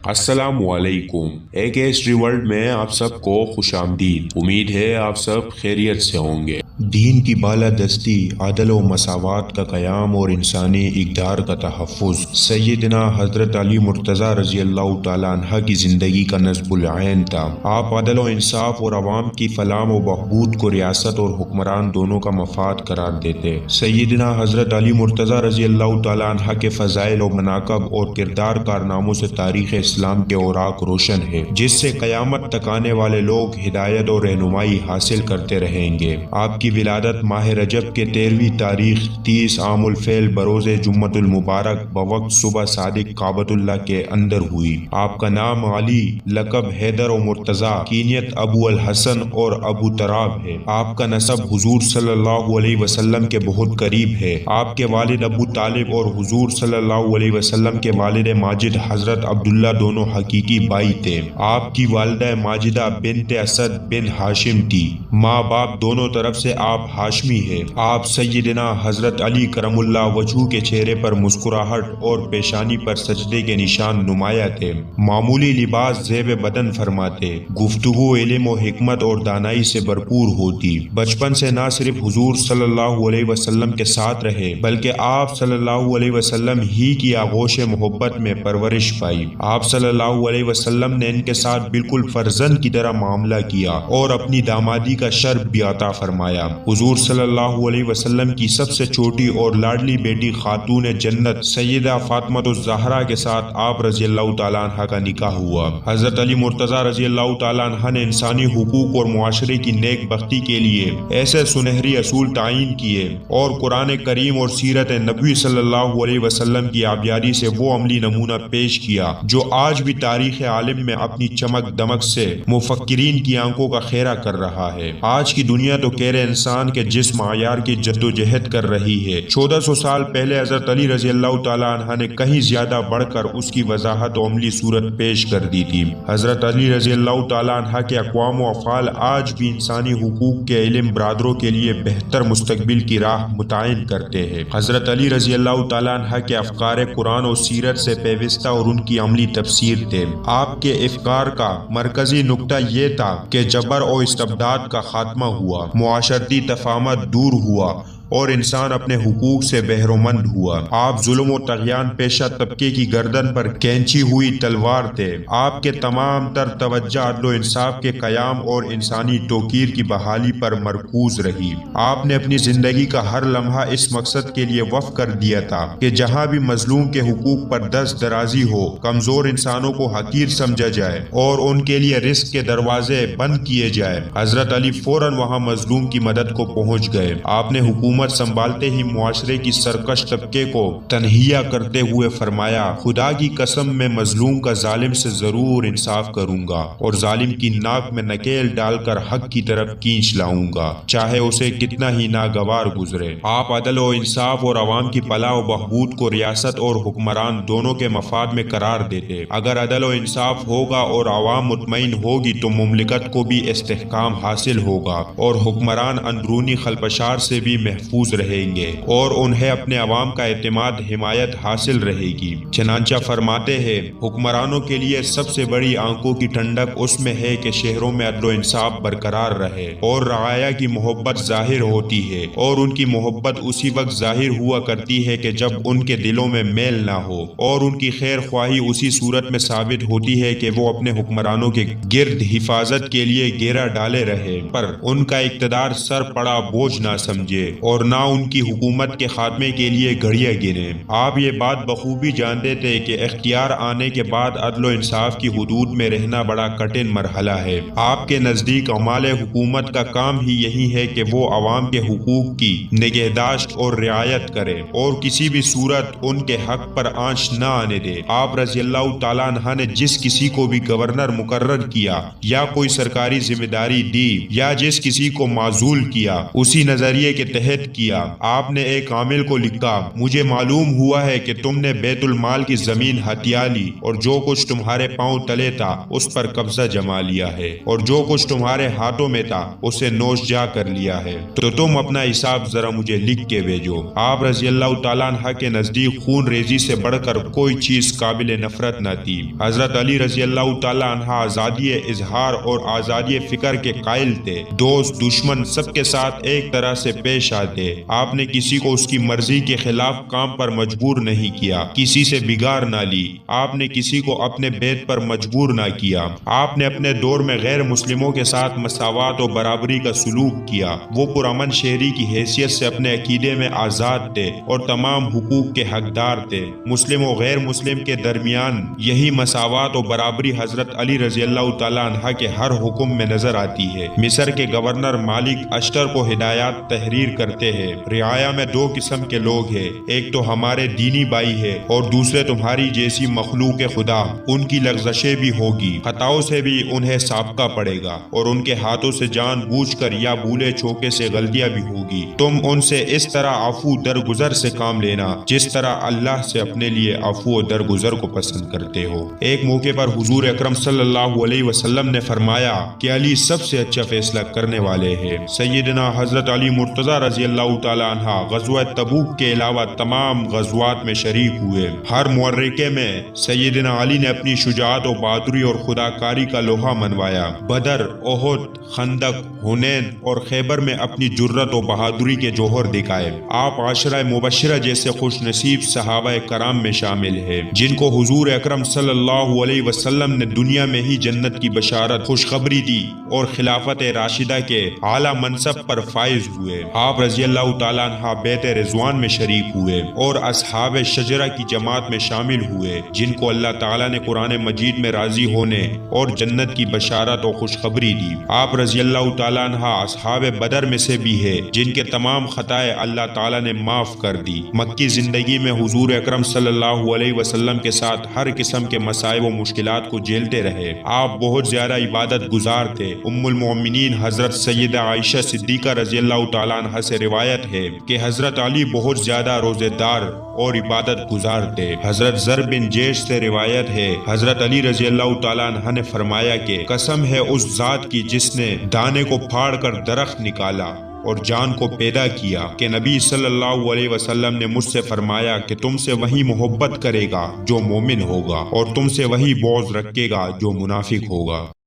السلام علیکم۔ ایک ایسٹری ورلڈ میں آپ سب کو خوش آمدید۔ امید ہے آپ سب خیریت سے ہوں گے۔ دین کی بالادستی، عدل و مساوات کا قیام اور انسانی اقدار کا تحفظ سیدنا حضرت علی مرتضیٰ رضی اللہ تعالیٰ عنہ کی زندگی کا نصب العین تھا۔ آپ عدل و انصاف اور عوام کی فلاح و بہبود کو ریاست اور حکمران دونوں کا مفاد قرار دیتے۔ سیدنا حضرت علی مرتضیٰ رضی اللہ تعالیٰ عنہ کے فضائل و مناقب اور کردار کارناموں سے تاریخ اسلام کے اوراق روشن ہے، جس سے قیامت تک آنے والے لوگ ہدایت اور رہنمائی حاصل کرتے رہیں گے۔ آپ کی ولادت ماہ رجب کے 13ویں تاریخ 30 عام الفیل بروز جمعۃ المبارک بوقت صبح صادق کعبۃ اللہ کے اندر ہوئی۔ آپ کا نام علی، لقب حیدر و مرتضیٰ، کنیت ابو الحسن اور ابو تراب ہے۔ آپ کا نسب حضور صلی اللہ علیہ وسلم کے بہت قریب ہے۔ آپ کے والد ابو طالب اور حضور صلی اللہ علیہ وسلم کے والد ماجد حضرت عبداللہ دونوں حقیقی بھائی تھے۔ آپ کی والدہ ماجدہ بنت اسد بن ہاشم تھی۔ ماں باپ دونوں طرف سے آپ ہاشمی ہے۔ آپ سیدنا حضرت علی کرم اللہ وجہہ کے چہرے پر مسکراہٹ اور پیشانی پر سجدے کے نشان نمایاں تھے۔ معمولی لباس زیب بدن فرماتے۔ گفتگو علم و حکمت اور دانائی سے بھرپور ہوتی۔ بچپن سے نہ صرف حضور صلی اللہ علیہ وسلم کے ساتھ رہے بلکہ آپ صلی اللہ علیہ وسلم ہی کی آغوش محبت میں پرورش پائی۔ آپ صلی اللہ علیہ وسلم نے ان کے ساتھ بالکل فرزند کی طرح معاملہ کیا اور اپنی دامادی کا شرف بھی عطا فرمایا۔ حضور صلی اللہ علیہ وسلم کی سب سے چھوٹی اور لاڈلی بیٹی خاتون جنت سیدہ فاطمہ الزہرا کے ساتھ آپ رضی اللہ تعالیٰ عنہ کا نکاح ہوا۔ حضرت علی مرتضیٰ رضی اللہ تعالیٰ عنہ نے انسانی حقوق اور معاشرے کی نیک بختی کے لیے ایسے سنہری اصول تعین کیے اور قرآن کریم اور سیرت نبوی صلی اللہ علیہ وسلم کی آبیاری سے وہ عملی نمونہ پیش کیا جو آج بھی تاریخ عالم میں اپنی چمک دمک سے مفکرین کی آنکھوں کا خیرہ کر رہا ہے۔ آج کی دنیا تو کہہ انسان کے جسم معیار کی جد و جہد کر رہی ہے۔ 1400 سال پہلے حضرت علی رضی اللہ تعالیٰ عنہ نے کہیں زیادہ بڑھ کر اس کی وضاحت و عملی صورت پیش کر دی تھی۔ حضرت علی رضی اللہ تعالیٰ عنہ کے اقوام و افعال آج بھی انسانی حقوق کے علم برادروں کے لیے بہتر مستقبل کی راہ متعین کرتے ہیں۔ حضرت علی رضی اللہ تعالیٰ عنہ کے افکار قرآن و سیرت سے پیوستہ اور ان کی عملی تفسیر تھے۔ آپ کے افکار کا مرکزی نقطہ یہ تھا کہ جبر و استبداد کا خاتمہ ہوا، معاشرتی تفاہمت دور ہوا اور انسان اپنے حقوق سے بہرمند ہوا۔ آپ ظلم و طغیان پیشہ طبقے کی گردن پر کھینچی ہوئی تلوار تھے۔ آپ کے تمام تر توجہ عدل و انصاف کے قیام اور انسانی توقیر کی بحالی پر مرکوز رہی۔ آپ نے اپنی زندگی کا ہر لمحہ اس مقصد کے لیے وقف کر دیا تھا کہ جہاں بھی مظلوم کے حقوق پر دست درازی ہو، کمزور انسانوں کو حقیر سمجھا جائے اور ان کے لیے رزق کے دروازے بند کیے جائے، حضرت علی فوراً وہاں مظلوم کی مدد کو پہنچ گئے۔ آپ نے حکومت سنبھالتے ہی معاشرے کی سرکش طبقے کو تنہیہ کرتے ہوئے فرمایا، خدا کی قسم میں مظلوم کا ظالم سے ضرور انصاف کروں گا اور ظالم کی ناک میں نکیل ڈال کر حق کی طرف کھینچ لاؤں گا، چاہے اسے کتنا ہی ناگوار گزرے۔ آپ عدل و انصاف اور عوام کی فلاح و بہبود کو ریاست اور حکمران دونوں کے مفاد میں قرار دیتے۔ اگر عدل و انصاف ہوگا اور عوام مطمئن ہوگی تو مملکت کو بھی استحکام حاصل ہوگا اور حکمران اندرونی خلفشار سے بھی محفوظ رہیں گے اور انہیں اپنے عوام کا اعتماد حمایت حاصل رہے گی۔ چنانچہ فرماتے ہیں، حکمرانوں کے لیے سب سے بڑی آنکھوں کی ٹھنڈک اس میں ہے کہ شہروں میں عدل و انصاف برقرار رہے اور رعایا کی محبت ظاہر ہوتی ہے، اور ان کی محبت اسی وقت ظاہر ہوا کرتی ہے کہ جب ان کے دلوں میں میل نہ ہو، اور ان کی خیر خواہی اسی صورت میں ثابت ہوتی ہے کہ وہ اپنے حکمرانوں کے گرد حفاظت کے لیے گھیرا ڈالے رہے، پر ان کا اقتدار سر پڑا بوجھ نہ سمجھے اور نہ ان کی حکومت کے خاتمے کے لیے گھڑیاں گنے۔ آپ یہ بات بخوبی جانتے تھے کہ اختیار آنے کے بعد عدل و انصاف کی حدود میں رہنا بڑا کٹھن مرحلہ ہے۔ آپ کے نزدیک عمال حکومت کا کام ہی یہی ہے کہ وہ عوام کے حقوق کی نگہداشت اور رعایت کرے اور کسی بھی صورت ان کے حق پر آنچ نہ آنے دے۔ آپ رضی اللہ تعالیٰ عنہ نے جس کسی کو بھی گورنر مقرر کیا یا کوئی سرکاری ذمہ داری دی یا جس کسی کو معزول کیا، اسی نظریے کے تحت عہد کیا۔ آپ نے ایک عامل کو لکھا، مجھے معلوم ہوا ہے کہ تم نے بیت المال کی زمین ہتھیا لی اور جو کچھ تمہارے پاؤں تلے تھا اس پر قبضہ جما لیا ہے اور جو کچھ تمہارے ہاتھوں میں تھا اسے نوش جا کر لیا ہے، تو تم اپنا حساب ذرا مجھے لکھ کے بھیجو۔ آپ رضی اللہ تعالیٰ عنہ کے نزدیک خون ریزی سے بڑھ کر کوئی چیز قابل نفرت نہ تھی۔ حضرت علی رضی اللہ تعالیٰ عنہ آزادی اظہار اور آزادی فکر کے قائل تھے۔ دوست دشمن سب کے ساتھ ایک طرح سے پیش آتے۔ آپ نے کسی کو اس کی مرضی کے خلاف کام پر مجبور نہیں کیا، کسی سے بگاڑ نہ لی، آپ نے کسی کو اپنے بیت پر مجبور نہ کیا۔ آپ نے اپنے دور میں غیر مسلموں کے ساتھ مساوات و برابری کا سلوک کیا۔ وہ پرامن شہری کی حیثیت سے اپنے عقیدے میں آزاد تھے اور تمام حقوق کے حقدار تھے۔ مسلم و غیر مسلم کے درمیان یہی مساوات و برابری حضرت علی رضی اللہ تعالیٰ عنہ کے ہر حکم میں نظر آتی ہے۔ مصر کے گورنر مالک اشتر کو ہدایات تحریر کرتے ہیں، رعایا میں دو قسم کے لوگ ہیں، ایک تو ہمارے دینی بھائی ہے اور دوسرے تمہاری جیسی مخلوق خدا، ان کی لغزشیں بھی ہوگی، خطاؤں سے بھی انہیں سابقہ پڑے گا اور ان کے ہاتھوں سے جان بوجھ کر یا بھولے چوکے سے غلطیاں بھی ہوگی۔ تم ان سے اس طرح عفو درگزر سے کام لینا جس طرح اللہ سے اپنے لیے عفو درگزر کو پسند کرتے ہو۔ ایک موقع پر حضور اکرم صلی اللہ علیہ وسلم نے فرمایا کہ علی سب سے اچھا فیصلہ کرنے والے ہیں۔ سیدنا حضرت علی مرتضی رضی اللہ تعالیٰ عنہ غزوہ تبوک کے علاوہ تمام غزوات میں شریک ہوئے۔ ہر معرکے میں سیدنا علی نے اپنی شجاعت و بہادری اور خداکاری کا لوہا منوایا۔ بدر، احد، خندق، حنین اور خیبر میں اپنی جرت و بہادری کے جوہر دکھائے۔ آپ عشرہ مبشرہ جیسے خوش نصیب صحابہ کرام میں شامل ہیں جن کو حضور اکرم صلی اللہ علیہ وسلم نے دنیا میں ہی جنت کی بشارت خوشخبری دی اور خلافت راشدہ کے اعلیٰ منصب پر فائز ہوئے۔ آپ رضی اللہ تعالیٰ عنہ بیت رضوان میں شریک ہوئے اور اصحاب شجرہ کی جماعت میں شامل ہوئے جن کو اللہ تعالیٰ نے قرآن مجید میں راضی ہونے اور جنت کی بشارت و خوشخبری دی۔ آپ رضی اللہ تعالیٰ عنہ اصحاب بدر میں سے بھی ہے جن کے تمام خطائیں اللہ تعالیٰ نے معاف کر دی۔ مکی زندگی میں حضور اکرم صلی اللہ علیہ وسلم کے ساتھ ہر قسم کے مصائب و مشکلات کو جھیلتے رہے۔ آپ بہت زیادہ عبادت گزار تھے۔ ام المؤمنین حضرت سیدہ عائشہ صدیقہ رضی اللہ تعالیٰ عنہ سے روایت ہے کہ حضرت علی بہت زیادہ روزے دار اور عبادت گزار تھے۔ حضرت زر بن جیش سے روایت ہے حضرت علی رضی اللہ تعالیٰ عنہ نے فرمایا کہ قسم ہے اس ذات کی جس نے دانے کو پھاڑ کر درخت نکالا اور جان کو پیدا کیا کہ نبی صلی اللہ علیہ وسلم نے مجھ سے فرمایا کہ تم سے وہی محبت کرے گا جو مومن ہوگا اور تم سے وہی بغض رکھے گا جو منافق ہوگا۔